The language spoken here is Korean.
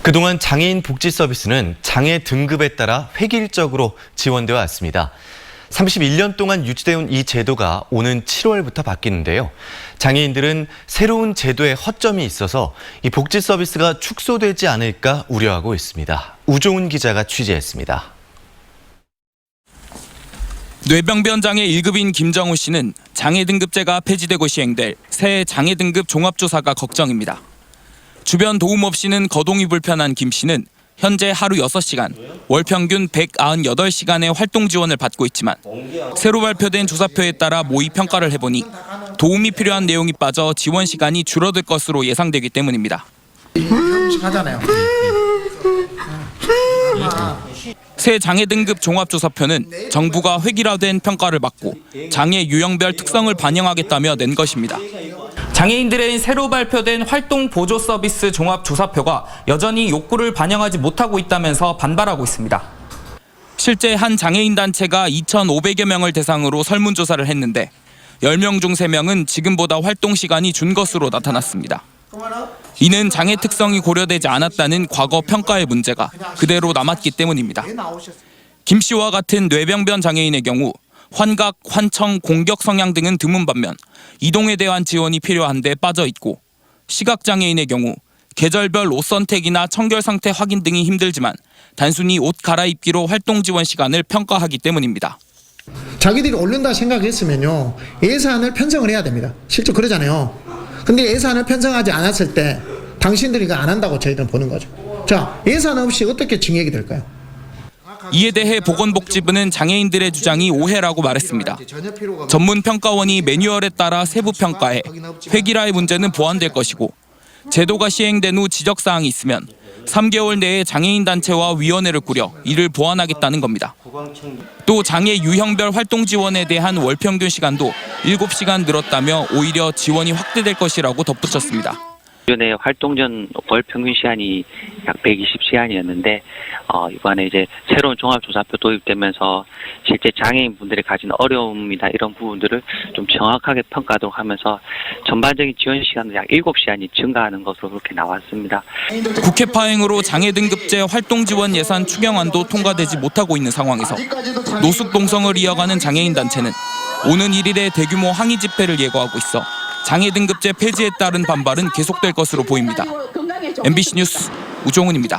그동안 장애인 복지 서비스는 장애 등급에 따라 획일적으로 지원되어 왔습니다. 31년 동안 유지되어 온 이 제도가 오는 7월부터 바뀌는데요. 장애인들은 새로운 제도에 허점이 있어서 이 복지 서비스가 축소되지 않을까 우려하고 있습니다. 우종훈 기자가 취재했습니다. 뇌병변 장애 1급인 김정우 씨는 장애 등급제가 폐지되고 시행될 새 장애 등급 종합조사가 걱정입니다. 주변 도움 없이는 거동이 불편한 김 씨는 현재 하루 6시간, 월 평균 198시간의 활동 지원을 받고 있지만 새로 발표된 조사표에 따라 모의 평가를 해보니 도움이 필요한 내용이 빠져 지원 시간이 줄어들 것으로 예상되기 때문입니다. 하잖아요. 새 장애 등급 종합조사표는 정부가 획일화된 평가를 받고 장애 유형별 특성을 반영하겠다며 낸 것입니다. 장애인들의 새로 발표된 활동 보조 서비스 종합조사표가 여전히 욕구를 반영하지 못하고 있다면서 반발하고 있습니다. 실제 한 장애인 단체가 2,500여 명을 대상으로 설문조사를 했는데 10명 중 3명은 지금보다 활동 시간이 준 것으로 나타났습니다. 이는 장애 특성이 고려되지 않았다는 과거 평가의 문제가 그대로 남았기 때문입니다. 김 씨와 같은 뇌병변 장애인의 경우 환각, 환청, 공격 성향 등은 드문 반면 이동에 대한 지원이 필요한 데 빠져 있고 시각장애인의 경우 계절별 옷 선택이나 청결 상태 확인 등이 힘들지만 단순히 옷 갈아입기로 활동 지원 시간을 평가하기 때문입니다. 자기들이 오른다 생각했으면요, 예산을 편성을 해야 됩니다. 실제 그러잖아요. 근데 예산을 편성하지 않았을 때 당신들이 이거 안 한다고 저희들은 보는 거죠. 자, 예산 없이 어떻게 증액이 될까요? 이에 대해 보건복지부는 장애인들의 주장이 오해라고 말했습니다. 전문평가원이 매뉴얼에 따라 세부 평가해 획일화의 문제는 보완될 것이고 제도가 시행된 후 지적사항이 있으면 3개월 내에 장애인 단체와 위원회를 꾸려 이를 보완하겠다는 겁니다. 또 장애 유형별 활동 지원에 대한 월 평균 시간도 7시간 늘었다며 오히려 지원이 확대될 것이라고 덧붙였습니다. 기존의 활동 전 월 평균 시간이 약 120시간이었는데 이번에 이제 새로운 종합조사표 도입되면서 실제 장애인 분들이 가진 어려움이나 이런 부분들을 좀 정확하게 평가하도록 하면서 전반적인 지원 시간도 약 7시간이 증가하는 것으로 그렇게 나왔습니다. 국회 파행으로 장애 등급제 활동 지원 예산 추경안도 통과되지 못하고 있는 상황에서 노숙 동성을 이어가는 장애인 단체는 오는 1일에 대규모 항의 집회를 예고하고 있어 장애 등급제 폐지에 따른 반발은 계속될 것으로 보입니다. MBC 뉴스 우종훈입니다.